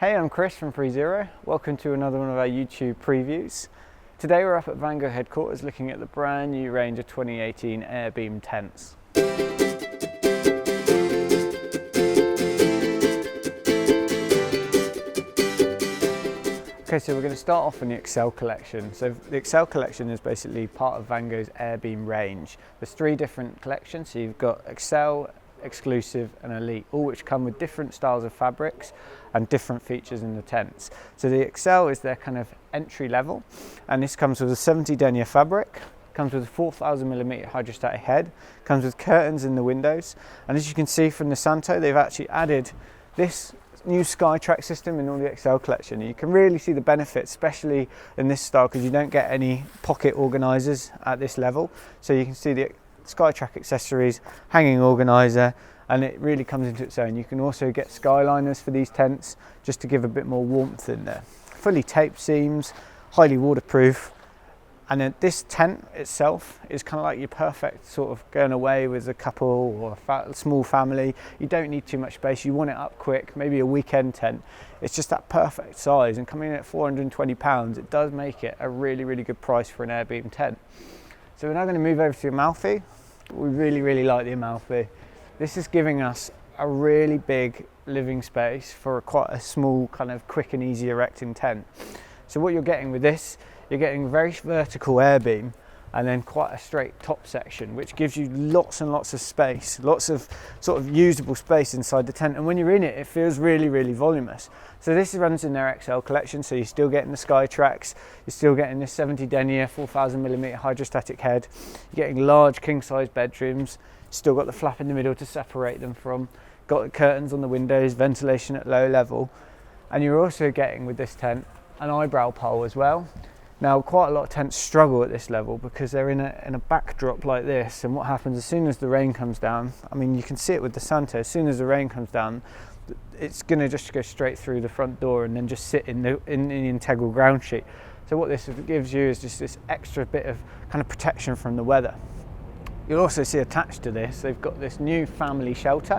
Hey, I'm Chris from 30. Welcome to another one of our YouTube previews. Today we're up at Vango headquarters looking at the brand new range of 2018 AirBeam tents. Okay, so we're going to start off in the Excel collection. So the Excel collection is basically part of Vango's AirBeam range. There's three different collections. So you've got Excel, Exclusive and Elite, all which come with different styles of fabrics and different features in the tents. So the Excel is their kind of entry level, and this comes with a 70 denier fabric, comes with a 4000mm hydrostatic head, comes with curtains in the windows, and as you can see from the Santo, they've actually added this new SkyTrack system in all the Excel collection. You can really see the benefits, especially in this style, because you don't get any pocket organisers at this level. So you can see the SkyTrack accessories, hanging organiser, and it really comes into its own. You can also get skyliners for these tents just to give a bit more warmth in there. Fully taped seams, highly waterproof, and then this tent itself is kind of like your perfect sort of going away with a couple or a small family. You don't need too much space, you want it up quick, maybe a weekend tent. It's just that perfect size, and coming in at £420, it does make it a really, really good price for an AirBeam tent. So we're now going to move over to the Amalfi. We really like the Amalfi. This is giving us a really big living space for quite a small, kind of quick and easy erecting tent. So what you're getting with this, you're getting very vertical AirBeam and then quite a straight top section, which gives you lots and lots of space, lots of sort of usable space inside the tent. And when you're in it, it feels really voluminous. So this runs in their XL collection, so you're still getting the SkyTracks, you're still getting this 70 denier 4000mm hydrostatic head, you're getting large king size bedrooms, still got the flap in the middle to separate them from, got the curtains on the windows, ventilation at low level, and you're also getting with this tent an eyebrow pole as well. Now, quite a lot of tents struggle at this level because they're in a backdrop like this, and what happens as soon as the rain comes down, I mean, you can see it with the Santo, as soon as the rain comes down, it's going to just go straight through the front door and then just sit in the integral ground sheet. So what this gives you is just this extra bit of kind of protection from the weather. You'll also see attached to this, they've got this new family shelter,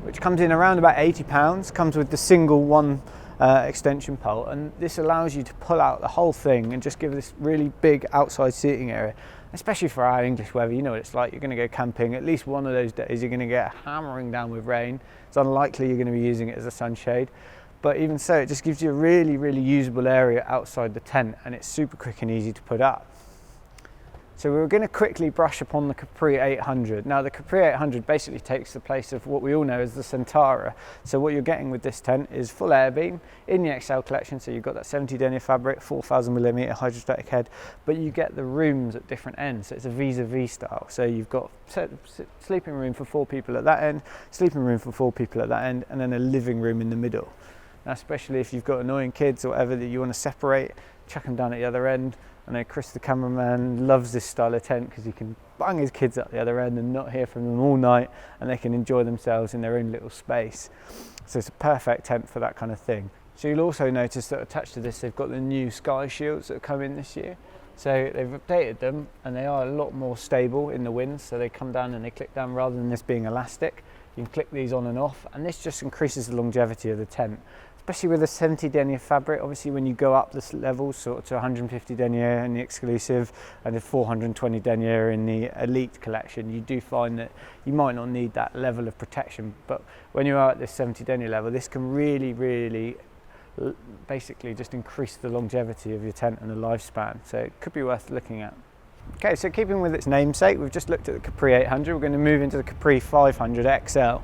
which comes in around about £80, comes with the single one extension pole, and this allows you to pull out the whole thing and just give this really big outside seating area, especially for our English weather. You know what it's like, you're going to go camping, at least one of those days you're going to get hammering down with rain. It's unlikely you're going to be using it as a sunshade, but even so, it just gives you a really usable area outside the tent, and it's super quick and easy to put up. So we're going to quickly brush upon the Capri 800. Now the Capri 800 basically takes the place of what we all know as the Centara. So what you're getting with this tent is full AirBeam in the XL collection. So you've got that 70 denier fabric, 4000mm hydrostatic head, but you get the rooms at different ends. So it's a vis-a-vis style. So you've got sleeping room for 4 people at that end, sleeping room for 4 people at that end, and then a living room in the middle. Now, especially if you've got annoying kids or whatever that you want to separate, chuck them down at the other end. I know Chris, the cameraman, loves this style of tent because he can bang his kids up the other end and not hear from them all night, and they can enjoy themselves in their own little space. So it's a perfect tent for that kind of thing. So you'll also notice that attached to this, they've got the new Sky Shields that have come in this year. So they've updated them, and they are a lot more stable in the wind. So they come down and they click down rather than this being elastic. You can click these on and off, and this just increases the longevity of the tent. Especially with a 70 denier fabric, obviously when you go up this level, sort of to 150 denier in the Exclusive and the 420 denier in the Elite collection, you do find that you might not need that level of protection. But when you are at this 70 denier level, this can really basically just increase the longevity of your tent and the lifespan. So it could be worth looking at. Okay, so keeping with its namesake, we've just looked at the Capri 800. We're going to move into the Capri 500 XL.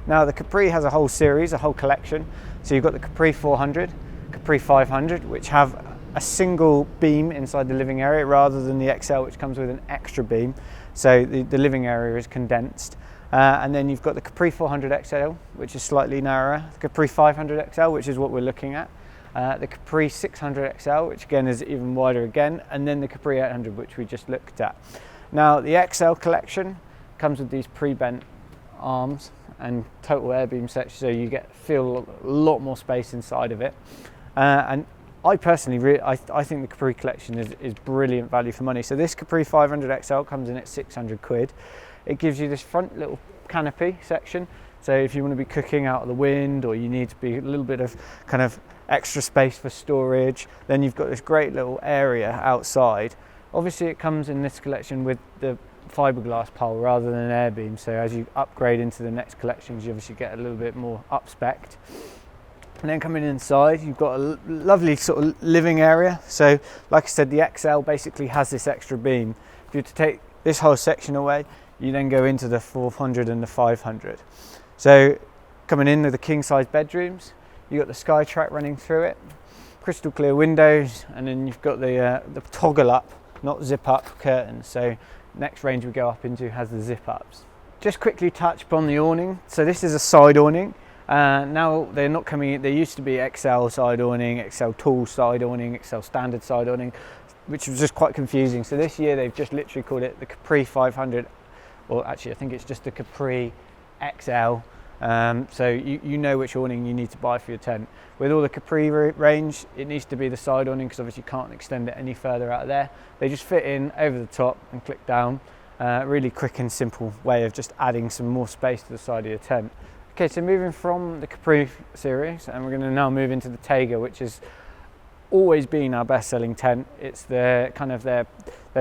Now the Capri has a whole series, a whole collection. So you've got the Capri 400, Capri 500, which have a single beam inside the living area rather than the XL, which comes with an extra beam. So the living area is condensed. And then you've got the Capri 400 XL, which is slightly narrower, the Capri 500 XL, which is what we're looking at, the Capri 600 XL, which again is even wider again, and then the Capri 800, which we just looked at. Now the XL collection comes with these pre-bent arms and total AirBeam section, so you feel a lot more space inside of it. And I personally, I think the Capri collection is brilliant value for money. So this Capri 500 XL comes in at 600 quid. It gives you this front little canopy section, So if you want to be cooking out of the wind, or you need to be a little bit of kind of extra space for storage, then you've got this great little area outside. Obviously it comes in this collection with the fiberglass pole rather than an AirBeam, so as you upgrade into the next collections you obviously get a little bit more up-spec'd. And then coming inside, you've got a lovely sort of living area. So like I said, the XL basically has this extra beam. If you were to take this whole section away, you then go into the 400 and the 500. So coming in with the king size bedrooms, you've got the SkyTrack running through it, crystal clear windows, and then you've got the toggle up, not zip up curtains. So next range we go up into has the zip ups. Just quickly touch upon the awning. So this is a side awning. Now they're not coming in. There used to be XL side awning, XL tall side awning, XL standard side awning, which was just quite confusing. So this year they've just literally called it the Capri 500, or actually I think it's just the Capri XL. So you know which awning you need to buy for your tent. With all the Capri range, it needs to be the side awning because obviously you can't extend it any further out of there. They just fit in over the top and click down. Really quick and simple way of just adding some more space to the side of your tent. Okay, so moving from the Capri series, and we're going to now move into the Taiga, which has always been our best-selling tent. It's their kind of their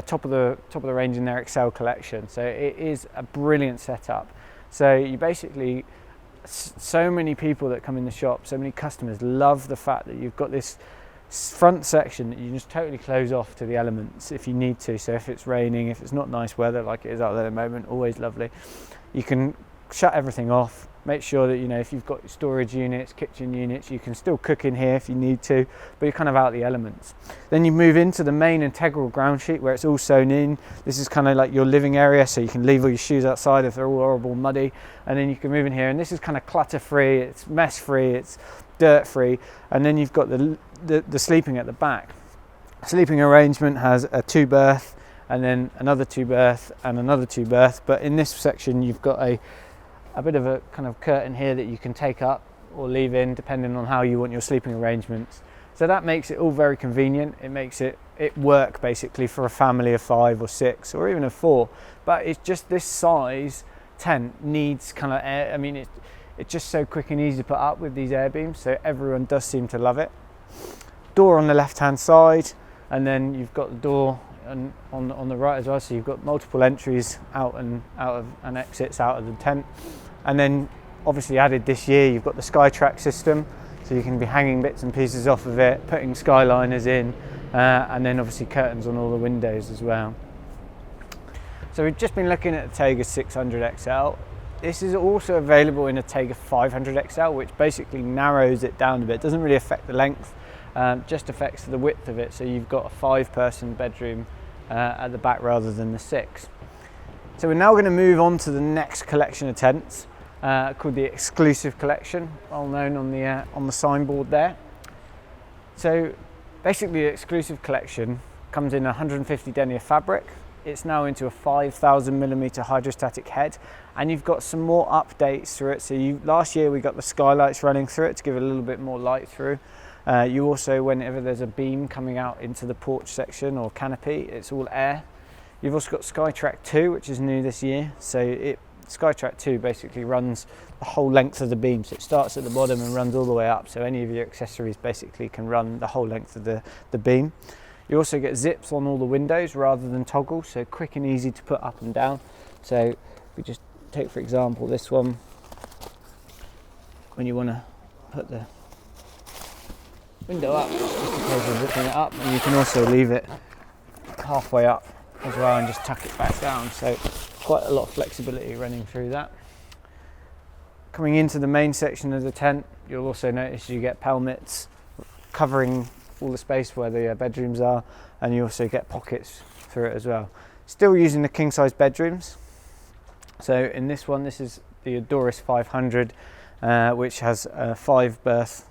top of the range in their XL collection. So it is a brilliant setup. So you basically, so many people that come in the shop, so many customers love the fact that you've got this front section that you just totally close off to the elements if you need to. So if it's raining, if it's not nice weather like it is out there at the moment, always lovely, you can shut everything off. Make sure that, you know, if you've got storage units, kitchen units, you can still cook in here if you need to, but you're kind of out the elements. Then you move into the main integral ground sheet where it's all sewn in. This is kind of like your living area, so you can leave all your shoes outside if they're all horrible muddy, and then you can move in here, and this is kind of clutter free, it's mess free, it's dirt free. And then you've got the sleeping at the back. Sleeping arrangement has a 2-berth, and then another 2-berth and another 2-berth, but in this section you've got a bit of a kind of curtain here that you can take up or leave in depending on how you want your sleeping arrangements. So that makes it all very convenient. It makes it work basically for a family of 5 or 6 or even of 4. But it's just this size tent needs kind of air. I mean, it's just so quick and easy to put up with these AirBeams, so everyone does seem to love it. Door on the left hand side, and then you've got the door on the right as well, so you've got multiple entries out and exits out of the tent. And then obviously added this year, you've got the SkyTrack system, so you can be hanging bits and pieces off of it, putting skyliners in, and then obviously curtains on all the windows as well. So we've just been looking at the Taiga 600 XL. This is also available in a Taiga 500 XL, which basically narrows it down a bit. It doesn't really affect the length, just affects the width of it. So you've got a 5-person bedroom at the back rather than the 6. So we're now going to move on to the next collection of tents, called the Exclusive Collection, well known on the signboard there. So basically the Exclusive Collection comes in 150 denier fabric. It's now into a 5,000mm hydrostatic head, and you've got some more updates through it. So last year we got the skylights running through it to give it a little bit more light through. You also, whenever there's a beam coming out into the porch section or canopy, it's all air. You've also got SkyTrack 2, which is new this year. So SkyTrack 2 basically runs the whole length of the beam. So it starts at the bottom and runs all the way up. So any of your accessories basically can run the whole length of the beam. You also get zips on all the windows rather than toggles, so quick and easy to put up and down. So if we just take, for example, this one, when you want to put the window up, just a case of zipping it up, and you can also leave it halfway up as well and just tuck it back down. So quite a lot of flexibility running through that. Coming into the main section of the tent, you'll also notice you get pelmets covering all the space where the bedrooms are, and you also get pockets through it as well. Still using the king size bedrooms. So in this one, this is the Adoris 500, which has a 5-berth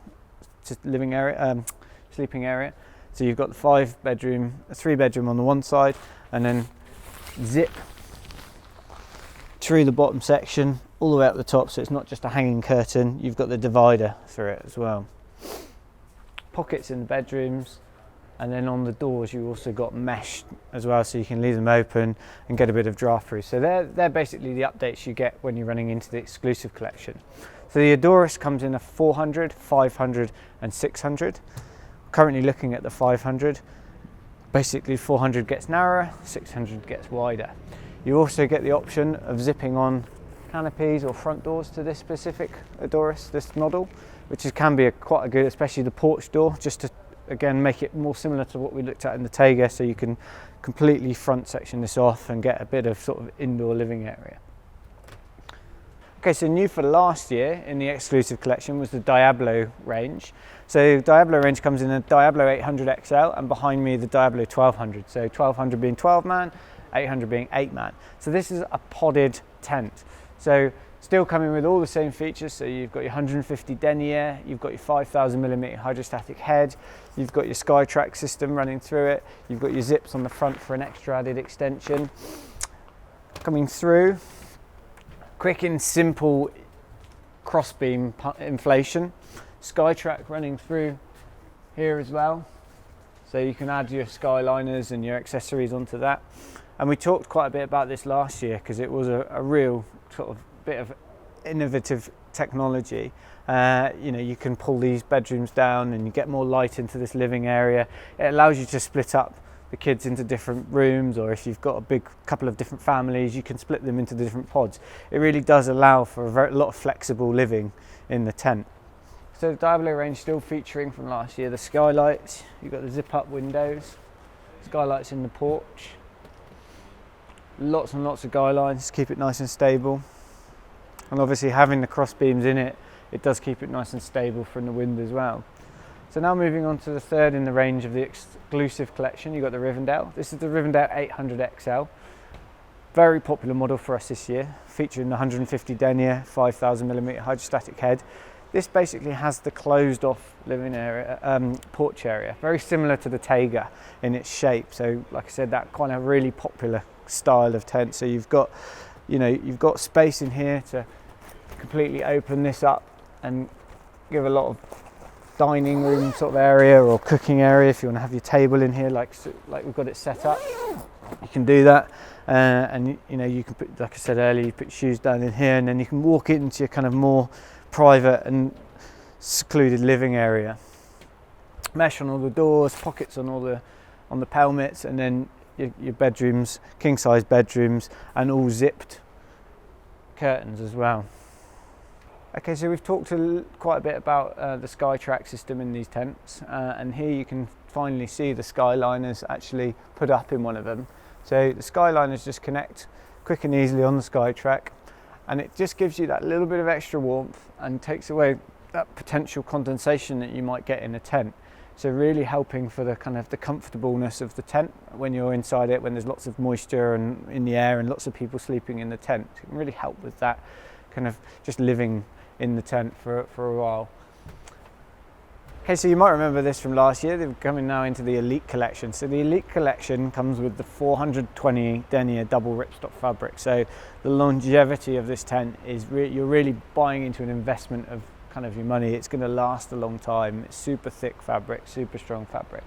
living area, sleeping area. So you've got the 3-bedroom on the one side, and then zip through the bottom section all the way up the top, so it's not just a hanging curtain, you've got the divider through it as well. Pockets in the bedrooms, And then on the doors you also got mesh as well, so you can leave them open and get a bit of draft through. So they're basically the updates you get when you're running into the exclusive collection. So the Adoris comes in a 400, 500 and 600. Currently looking at the 500. Basically 400 gets narrower, 600 gets wider. You also get the option of zipping on canopies or front doors to this specific Adoris, this model, which can be quite a good, especially the porch door, just to again make it more similar to what we looked at in the Tega, so you can completely front section this off and get a bit of sort of indoor living area. Okay, so new for last year in the exclusive collection was the Diablo range. So Diablo range comes in a Diablo 800 XL and behind me the Diablo 1200. So 1200 being 12 man, 800 being 8 man. So this is a podded tent. So still coming with all the same features. So you've got your 150 denier, you've got your 5000mm hydrostatic head, you've got your SkyTrack system running through it, you've got your zips on the front for an extra added extension. Coming through, quick and simple crossbeam inflation, SkyTrack running through here as well. So you can add your skyliners and your accessories onto that. And we talked quite a bit about this last year because it was a real sort of bit of innovative technology. You know, you can pull these bedrooms down and you get more light into this living area. It allows you to split up the kids into different rooms, or if you've got a big couple of different families, you can split them into the different pods. It really does allow for a lot of flexible living in the tent. So the Diablo range still featuring from last year the skylights. You've got the zip up windows, skylights in the porch, lots and lots of guy lines to keep it nice and stable. And obviously having the cross beams in it, it does keep it nice and stable from the wind as well. So now moving on to the third in the range of the exclusive collection, you've got the Rivendell. This is the Rivendell 800 XL. Very popular model for us this year, featuring the 150 denier, 5000mm hydrostatic head. This basically has the closed off living area, porch area, very similar to the Tega in its shape. So like I said, that kind of really popular style of tent. So you've got, you know, you've got space in here to completely open this up and give a lot of dining room sort of area or cooking area. If you want to have your table in here like we've got it set up, you can do that. And you know, you can put, like I said earlier, you put your shoes down in here and then you can walk into your kind of more private and secluded living area. Mesh on all the doors, pockets on all the pelmets, and then your bedrooms, king size bedrooms, and all zipped curtains as well. Okay, so we've talked quite a bit about the SkyTrack system in these tents, and here you can finally see the skyliners actually put up in one of them. So the skyliners just connect quick and easily on the SkyTrack, and it just gives you that little bit of extra warmth and takes away that potential condensation that you might get in a tent. So really helping for the kind of the comfortableness of the tent when you're inside it, when there's lots of moisture and in the air and lots of people sleeping in the tent. It can really help with that kind of just living in the tent for a while. Okay, so you might remember this from last year. They're coming now into the Elite collection. So the Elite collection comes with the 420 denier double ripstop fabric. So the longevity of this tent is you're really buying into an investment of kind of your money. It's going to last a long time. It's super thick fabric, super strong fabric.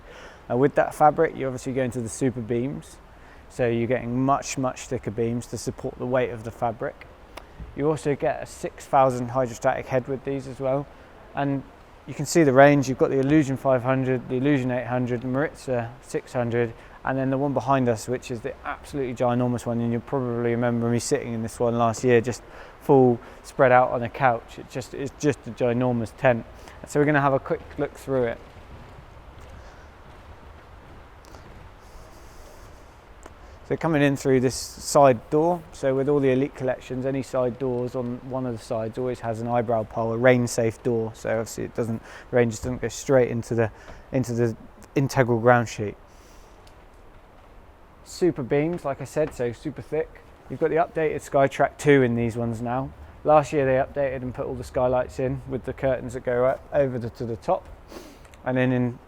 Now with that fabric, you obviously go into the super beams. So you're getting much thicker beams to support the weight of the fabric. You also get a 6000 hydrostatic head with these as well, and you can see the range. You've got the Illusion 500, the Illusion 800, the Maritza 600, and then the one behind us, which is the absolutely ginormous one, and you'll probably remember me sitting in this one last year, just full spread out on a couch. It's just a ginormous tent. So we're going to have a quick look through it. So coming in through this side door, so with all the Elite collections, any side doors on one of the sides always has an eyebrow pole, a rain-safe door. So obviously rain just doesn't go straight into the integral ground sheet. Super beams, like I said, so super thick. You've got the updated SkyTrack 2 in these ones now. Last year they updated and put all the skylights in with the curtains that go up over to the top, and then in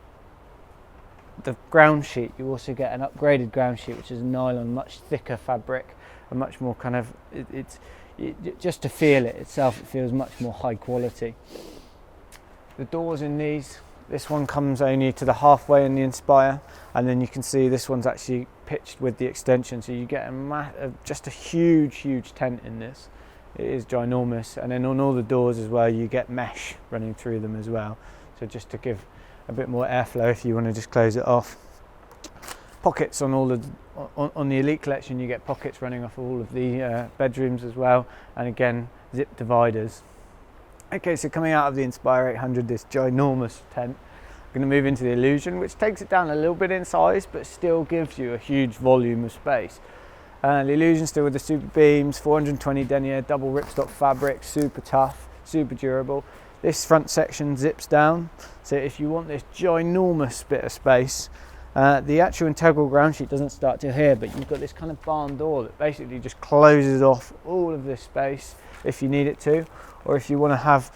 the ground sheet you also get an upgraded ground sheet, which is nylon, much thicker fabric, and much more kind of just to feel it itself, it feels much more high quality. The doors in these This one comes only to the halfway in the Inspire, and then you can see this one's actually pitched with the extension, so you get just a huge tent in this. It is ginormous, and then on all the doors as well you get mesh running through them as well, so just to give a bit more airflow if you want to just close it off. Pockets on all the on the Elite collection, you get pockets running off all of the bedrooms as well, and again zip dividers. Okay, so coming out of the Inspire 800, this ginormous tent, I'm going to move into the Illusion, which takes it down a little bit in size but still gives you a huge volume of space. The Illusion still with the super beams, 420 denier, double ripstop fabric, super tough, super durable. This front section zips down, so if you want this ginormous bit of space, the actual integral ground sheet doesn't start till here, but you've got this kind of barn door that basically just closes off all of this space if you need it to, or if you want to have,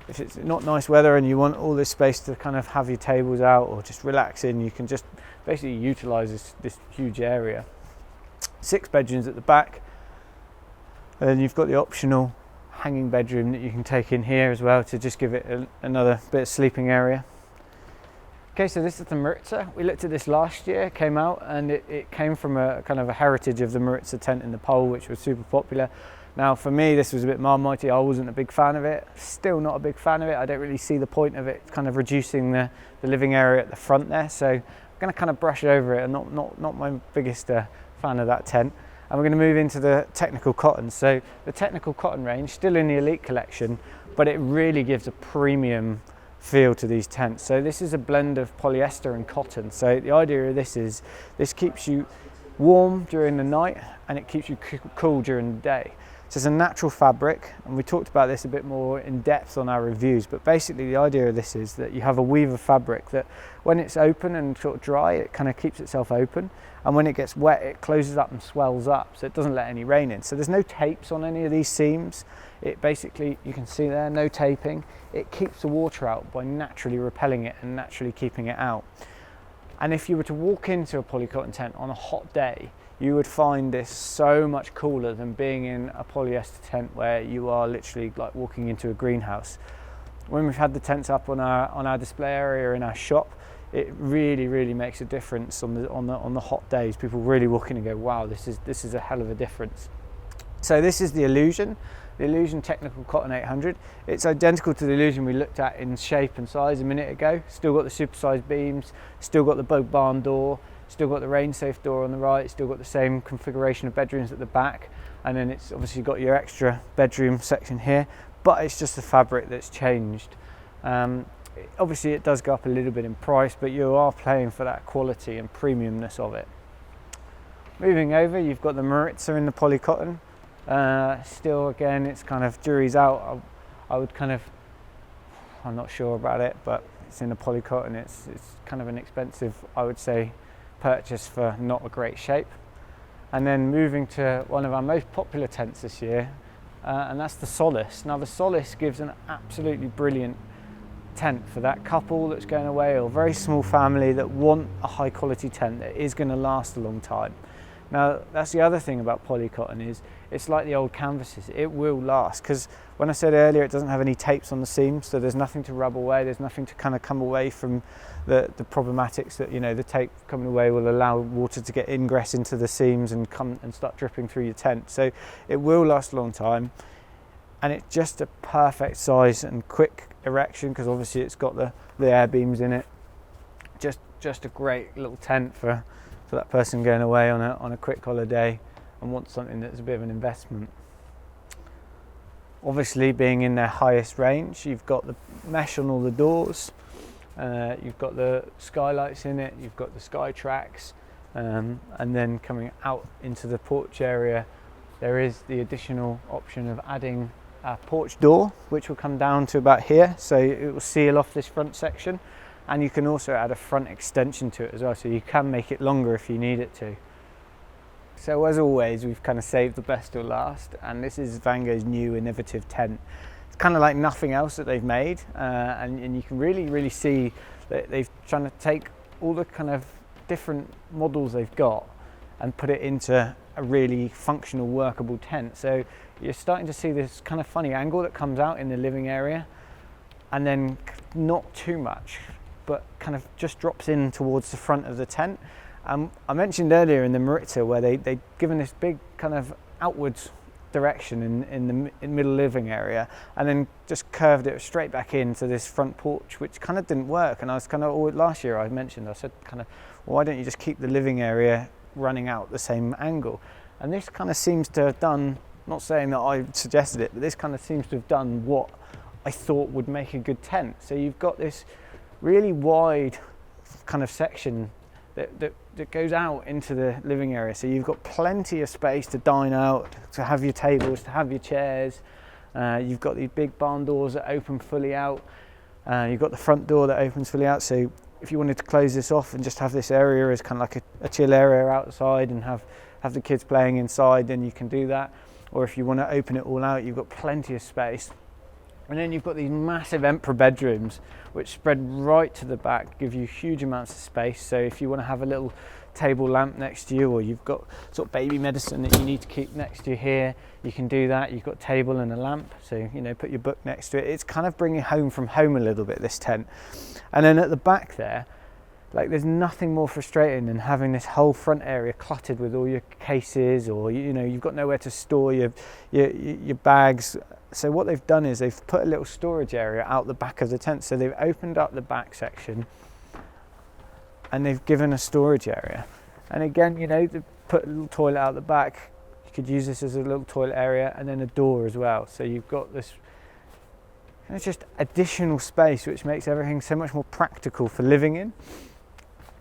if it's not nice weather and you want all this space to kind of have your tables out or just relax in, you can just basically utilize this huge area. 6 bedrooms at the back, and then you've got the optional hanging bedroom that you can take in here as well to just give it another bit of sleeping area. Okay, so this is the Maritza. We looked at this last year, it came out, and it came from a kind of a heritage of the Maritza tent in the pole, which was super popular. Now for me this was a bit marmitey. I wasn't a big fan of it, still not a big fan of it. I don't really see the point of it kind of reducing the living area at the front there, so I'm going to kind of brush over it, and not my biggest fan of that tent. And we're going to move into the technical cotton. So the technical cotton range, still in the Elite collection, but it really gives a premium feel to these tents. So this is a blend of polyester and cotton. So the idea of this is this keeps you warm during the night and it keeps you cool during the day. So it's a natural fabric, and we talked about this a bit more in depth on our reviews, but basically the idea of this is that you have a weave of fabric that when it's open and sort of dry, it kind of keeps itself open, and when it gets wet it closes up and swells up, so it doesn't let any rain in. So there's no tapes on any of these seams. It basically, you can see there, no taping. It keeps the water out by naturally repelling it and naturally keeping it out. And if you were to walk into a polycotton tent on a hot day, you would find this so much cooler than being in a polyester tent where you are literally like walking into a greenhouse. When we've had the tents up on our display area in our shop, it really makes a difference on the hot days. People really walk in and go, wow, this is a hell of a difference. So this is the Illusion. The Illusion Technical Cotton 800. It's identical to the Illusion we looked at in shape and size a minute ago. Still got the supersized beams, still got the boat barn door, still got the rain safe door on the right, still got the same configuration of bedrooms at the back, and then it's obviously got your extra bedroom section here, but it's just the fabric that's changed. Obviously it does go up a little bit in price, but you are paying for that quality and premiumness of it. Moving over, you've got the Maritza in the polycotton. Still, again, it's kind of jury's out. I'm not sure about it, but it's in the polycotton. It's kind of an expensive, I would say, purchase for not a great shape. And then moving to one of our most popular tents this year, and that's the Solace. Now the Solace gives an absolutely brilliant tent for that couple that's going away, or a very small family that want a high quality tent that is going to last a long time. Now that's the other thing about polycotton, is it's like the old canvases, it will last, because when I said earlier it doesn't have any tapes on the seams, so there's nothing to rub away, there's nothing to kind of come away from the problematics that, you know, the tape coming away will allow water to get ingress into the seams and come and start dripping through your tent. So it will last a long time, and it's just a perfect size and quick erection, because obviously it's got the air beams in it. Just a great little tent for that person going away on a quick holiday and wants something that's a bit of an investment. Obviously, being in their highest range, you've got the mesh on all the doors, you've got the skylights in it, you've got the sky tracks, and then coming out into the porch area, there is the additional option of adding a porch door, which will come down to about here, so it will seal off this front section. And you can also add a front extension to it as well, so you can make it longer if you need it to. So as always, we've kind of saved the best till last, and this is Vango's new innovative tent. It's kind of like nothing else that they've made, and you can really see that they've trying to take all the kind of different models they've got and put it into a really functional, workable tent. So you're starting to see this kind of funny angle that comes out in the living area, and then not too much but kind of just drops in towards the front of the tent. I mentioned earlier in the Maritza where they'd given this big kind of outwards direction in the middle living area, and then just curved it straight back into this front porch, which kind of didn't work. And I was kind of, last year I said kind of, well, why don't you just keep the living area running out the same angle? And this kind of seems to have done, not saying that I suggested it, but this kind of seems to have done what I thought would make a good tent. So you've got this really wide kind of section that goes out into the living area, so you've got plenty of space to dine out, to have your tables, to have your chairs. You've got these big barn doors that open fully out. You've got the front door that opens fully out, so if you wanted to close this off and just have this area as kind of like a chill area outside and have the kids playing inside, then you can do that. Or if you want to open it all out, you've got plenty of space. And then you've got these massive emperor bedrooms which spread right to the back, give you huge amounts of space. So if you want to have a little table lamp next to you, or you've got sort of baby medicine that you need to keep next to you here, you can do that. You've got a table and a lamp, so put your book next to it. It's kind of bringing home from home a little bit, this tent. And then at the back there, like, there's nothing more frustrating than having this whole front area cluttered with all your cases, or you've got nowhere to store your bags. So what they've done is they've put a little storage area out the back of the tent. So they've opened up the back section and they've given a storage area. And again, they've put a little toilet out the back. You could use this as a little toilet area, and then a door as well. So you've got this, and it's just additional space, which makes everything so much more practical for living in.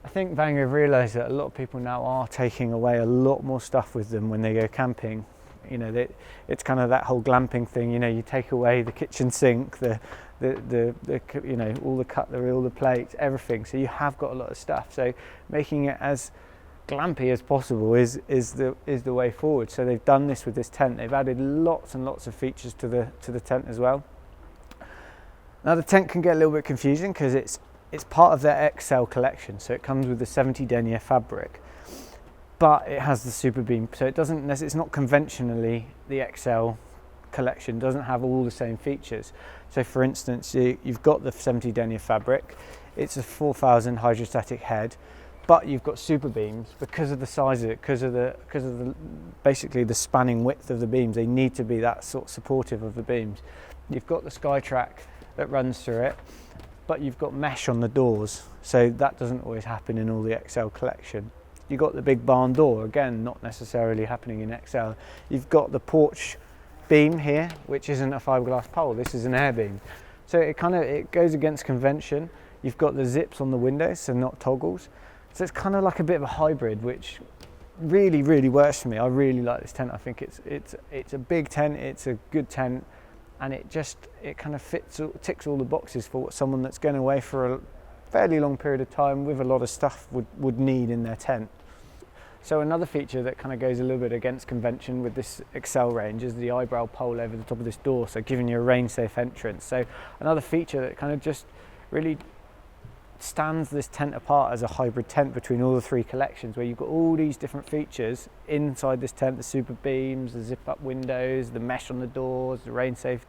I think Vango have realised that a lot of people now are taking away a lot more stuff with them when they go camping. It's kind of that whole glamping thing. You take away the kitchen sink, the all the cutlery, all the plates, everything. So you have got a lot of stuff. So making it as glampy as possible is the way forward. So they've done this with this tent. They've added lots and lots of features to the tent as well. Now the tent can get a little bit confusing because it's part of their XL collection. So it comes with the 70 denier fabric, but it has the super beam. So it's not conventionally the XL collection, doesn't have all the same features. So for instance, you've got the 70 denier fabric, it's a 4000 hydrostatic head, but you've got super beams because of the size of it, because of the basically the spanning width of the beams. They need to be that sort of supportive of the beams. You've got the Skytrack that runs through it, but you've got mesh on the doors, so that doesn't always happen in all the XL collection. You've got the big barn door, again, not necessarily happening in XL. You've got the porch beam here, which isn't a fiberglass pole, this is an AirBeam. So it goes against convention. You've got the zips on the windows, so not toggles. So it's kind of like a bit of a hybrid, which really, really works for me. I really like this tent. I think it's a big tent, it's a good tent, and it kind of ticks all the boxes for what someone that's going away for a fairly long period of time with a lot of stuff would need in their tent. So another feature that kind of goes a little bit against convention with this XL range is the eyebrow pole over the top of this door, so giving you a rain safe entrance. So another feature that kind of just really stands this tent apart as a hybrid tent between all the three collections, where you've got all these different features inside this tent: the super beams, the zip up windows, the mesh on the doors, the rain safe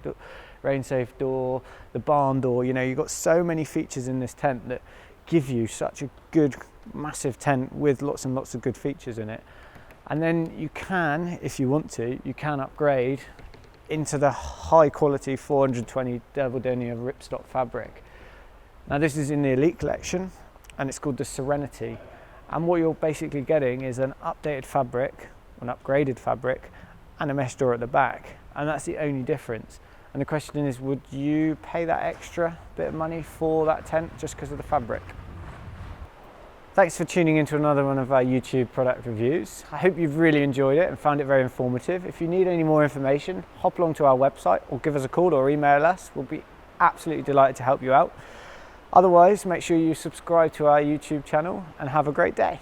door, the barn door. You've got so many features in this tent that give you such a good massive tent with lots and lots of good features in it. And then you can, if you want to, you can upgrade into the high quality 420 double denier ripstop fabric. Now this is in the Elite collection and it's called the Serenity, and what you're basically getting is an updated fabric, an upgraded fabric, and a mesh door at the back, and that's the only difference. And the question is, would you pay that extra bit of money for that tent just because of the fabric? Thanks for tuning into another one of our YouTube product reviews. I hope you've really enjoyed it and found it very informative. If you need any more information, hop along to our website or give us a call or email us. We'll be absolutely delighted to help you out. Otherwise, make sure you subscribe to our YouTube channel and have a great day.